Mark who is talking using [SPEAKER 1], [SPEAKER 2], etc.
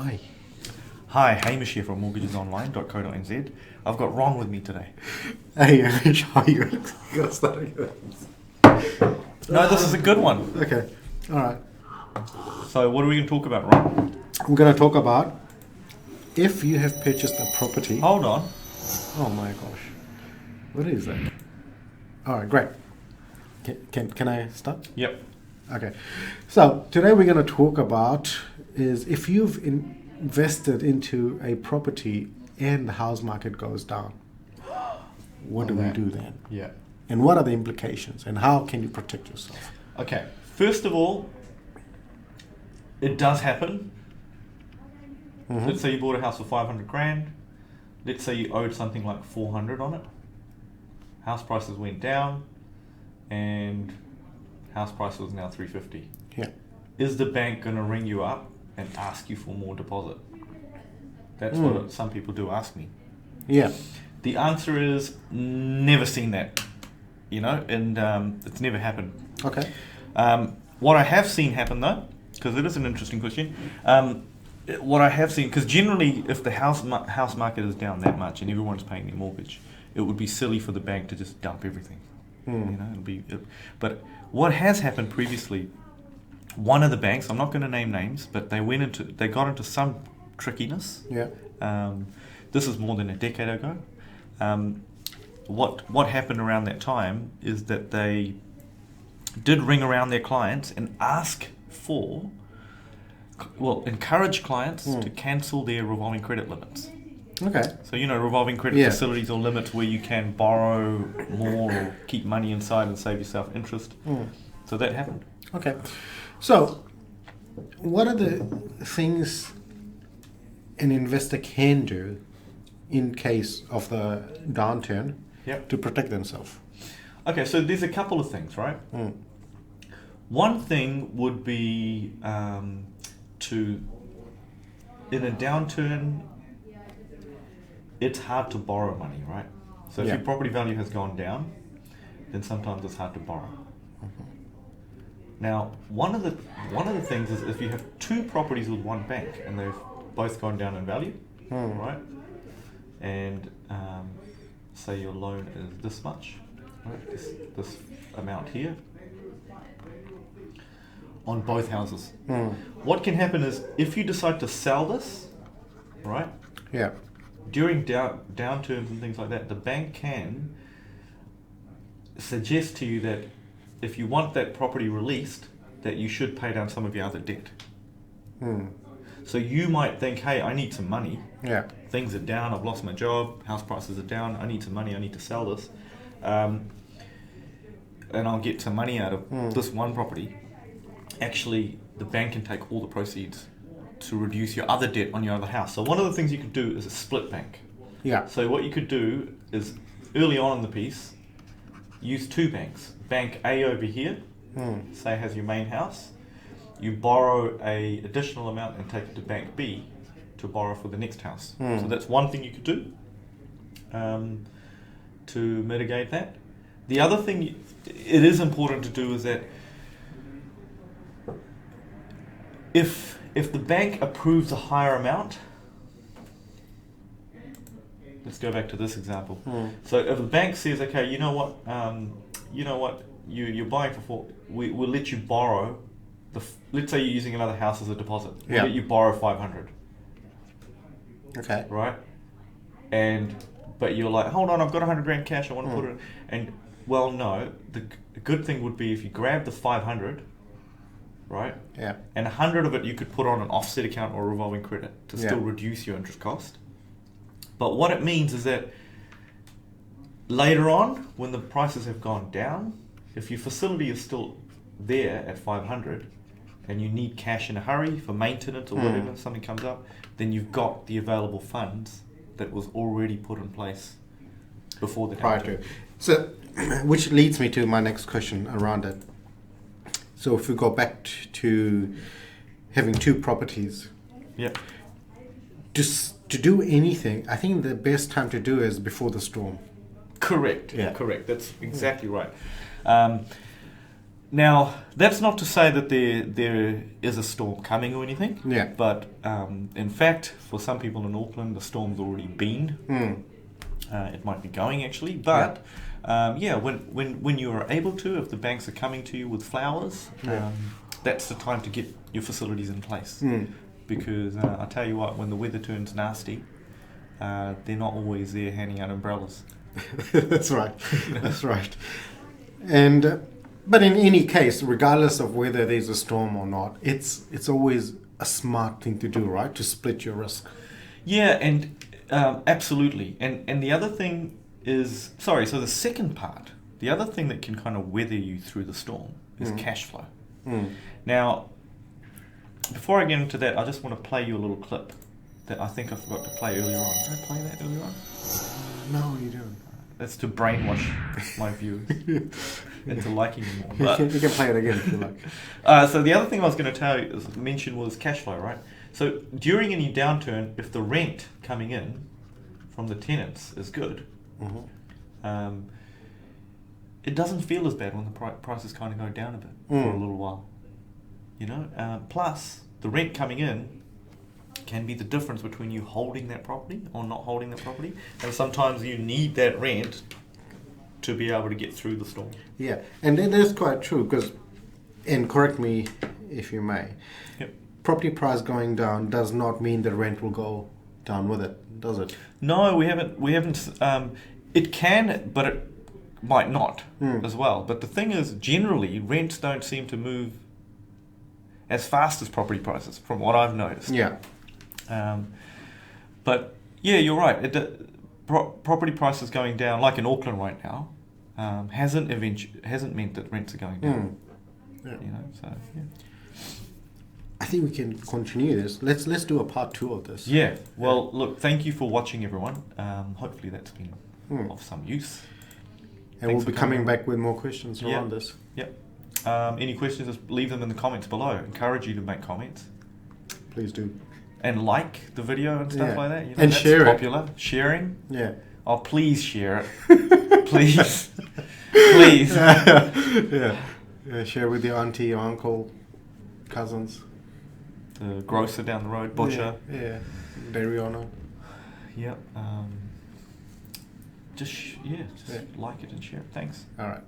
[SPEAKER 1] Hi.
[SPEAKER 2] Hi, Hamish here from mortgagesonline.co.nz. I've got Ron with me today.
[SPEAKER 1] Hey, Amish, how are you? You gotta start again.
[SPEAKER 2] No, this is a good one.
[SPEAKER 1] Okay, alright.
[SPEAKER 2] So what are we going to talk about, Ron?
[SPEAKER 1] We're gonna talk about if you have purchased a property.
[SPEAKER 2] Hold on.
[SPEAKER 1] Oh my gosh. What is that? Alright, great. Can I start?
[SPEAKER 2] Yep.
[SPEAKER 1] Okay. So, today we're gonna talk about is if you've invested into a property and the house market goes down, what do we do then?
[SPEAKER 2] Yeah.
[SPEAKER 1] And what are the implications? And how can you protect yourself?
[SPEAKER 2] Okay. First of all, it does happen.
[SPEAKER 1] Mhm.
[SPEAKER 2] Let's say you bought a house for 500 grand. Let's say you owed something like 400 on it. House prices went down and house price was now 350.
[SPEAKER 1] Yeah.
[SPEAKER 2] Is the bank going to ring you up and ask you for more deposit? That's
[SPEAKER 1] Mm.
[SPEAKER 2] what some people do ask me.
[SPEAKER 1] Yeah.
[SPEAKER 2] The answer is never seen that, and it's never happened.
[SPEAKER 1] Okay.
[SPEAKER 2] What I have seen happen though, because it is an interesting question, what I have seen, because generally if the house market is down that much and everyone's paying their mortgage, it would be silly for the bank to just dump everything. But what has happened previously, one of the banks, I'm not going to name names, but they got into some trickiness.
[SPEAKER 1] Yeah.
[SPEAKER 2] This is more than a decade ago. What happened around that time is that they did ring around their clients and encourage clients to cancel their revolving credit limits.
[SPEAKER 1] Okay.
[SPEAKER 2] So, revolving credit facilities or limits where you can borrow more or keep money inside and save yourself interest. So that happened.
[SPEAKER 1] Okay. So, what are the things an investor can do in case of the downturn to protect themselves?
[SPEAKER 2] Okay, so there's a couple of things, right? One thing would be in a downturn, it's hard to borrow money, right? So if your property value has gone down, then sometimes it's hard to borrow. Now, one of the things is if you have two properties with one bank and they've both gone down in value, right? And say your loan is this much, right? This amount here on both houses. What can happen is if you decide to sell this, right?
[SPEAKER 1] Yeah.
[SPEAKER 2] During downturns and things like that, the bank can suggest to you that if you want that property released, that you should pay down some of your other debt. So you might think, hey, I need some money.
[SPEAKER 1] Yeah.
[SPEAKER 2] Things are down, I've lost my job, house prices are down, I need some money, I need to sell this. And I'll get some money out of this one property. Actually, the bank can take all the proceeds to reduce your other debt on your other house. So one of the things you could do is a split bank.
[SPEAKER 1] Yeah.
[SPEAKER 2] So what you could do is early on in the piece, use two banks. Bank A over here, say has your main house. You borrow a additional amount and take it to Bank B to borrow for the next house. So that's one thing you could do to mitigate that. The other thing it is important to do is that if the bank approves a higher amount, let's go back to this example. So if the bank says, okay, you know what, you're buying for we'll let you borrow. Let's say you're using another house as a deposit. We'll let you borrow 500.
[SPEAKER 1] Okay.
[SPEAKER 2] Right? But you're like, hold on, I've got 100 grand cash, I want to put it in. And, well, no, the good thing would be if you grab the 500, right?
[SPEAKER 1] Yeah.
[SPEAKER 2] And 100 of it you could put on an offset account or a revolving credit to still reduce your interest cost. But what it means is that later on, when the prices have gone down, if your facility is still there at 500 and you need cash in a hurry for maintenance or whatever, something comes up, then you've got the available funds that was already put in place before the downturn.
[SPEAKER 1] So, which leads me to my next question around it. So if we go back to having two properties, to do anything, I think the best time to do is before the storm.
[SPEAKER 2] Correct.
[SPEAKER 1] Yeah.
[SPEAKER 2] Correct. That's exactly right. Now, that's not to say that there is a storm coming or anything.
[SPEAKER 1] Yeah.
[SPEAKER 2] But in fact, for some people in Auckland, the storm's already been. It might be going actually, but when you are able to, if the banks are coming to you with flowers, that's the time to get your facilities in place. Because I tell you what, when the weather turns nasty, they're not always there handing out umbrellas.
[SPEAKER 1] That's right. That's right. And but in any case, regardless of whether there's a storm or not, it's always a smart thing to do, right? To split your risk.
[SPEAKER 2] Yeah, and absolutely. And the other thing is, so the second part, the other thing that can kind of weather you through the storm is cash flow. Now, before I get into that, I just want to play you a little clip that I think I forgot to play earlier on. Did I play that earlier on?
[SPEAKER 1] No, you don't.
[SPEAKER 2] That's to brainwash my viewers into liking me more.
[SPEAKER 1] You can play it again if you like.
[SPEAKER 2] So the other thing I was going to mention was cash flow, right? So during any downturn, if the rent coming in from the tenants is good, it doesn't feel as bad when the prices kind of go down a bit for a little while. You know, plus the rent coming in can be the difference between you holding that property or not holding that property, and sometimes you need that rent to be able to get through the storm.
[SPEAKER 1] Yeah, and that is quite true because, and correct me if you may, property price going down does not mean the rent will go down with it, does it?
[SPEAKER 2] No, we haven't. It can, but it might not as well. But the thing is, generally, rents don't seem to move as fast as property prices, from what I've noticed.
[SPEAKER 1] Yeah.
[SPEAKER 2] But yeah, you're right. Property prices going down, like in Auckland right now, hasn't meant that rents are going down.
[SPEAKER 1] Yeah.
[SPEAKER 2] You know, so yeah.
[SPEAKER 1] I think we can continue this. Let's do a part 2 of this.
[SPEAKER 2] Yeah. Well, look, thank you for watching, everyone. Hopefully that's been of some use.
[SPEAKER 1] And we'll be coming back with more questions around this.
[SPEAKER 2] Yep. Any questions, just leave them in the comments below. Encourage you to make comments.
[SPEAKER 1] Please do.
[SPEAKER 2] And like the video and stuff like that. You know,
[SPEAKER 1] and
[SPEAKER 2] that's
[SPEAKER 1] share
[SPEAKER 2] popular. Sharing.
[SPEAKER 1] Yeah.
[SPEAKER 2] Oh, please share it. Please. Please.
[SPEAKER 1] Yeah. Share with your auntie, your uncle, cousins.
[SPEAKER 2] The grocer down the road, butcher.
[SPEAKER 1] Yeah. Dairy owner.
[SPEAKER 2] Yep. Just like it and share it. Thanks.
[SPEAKER 1] All right.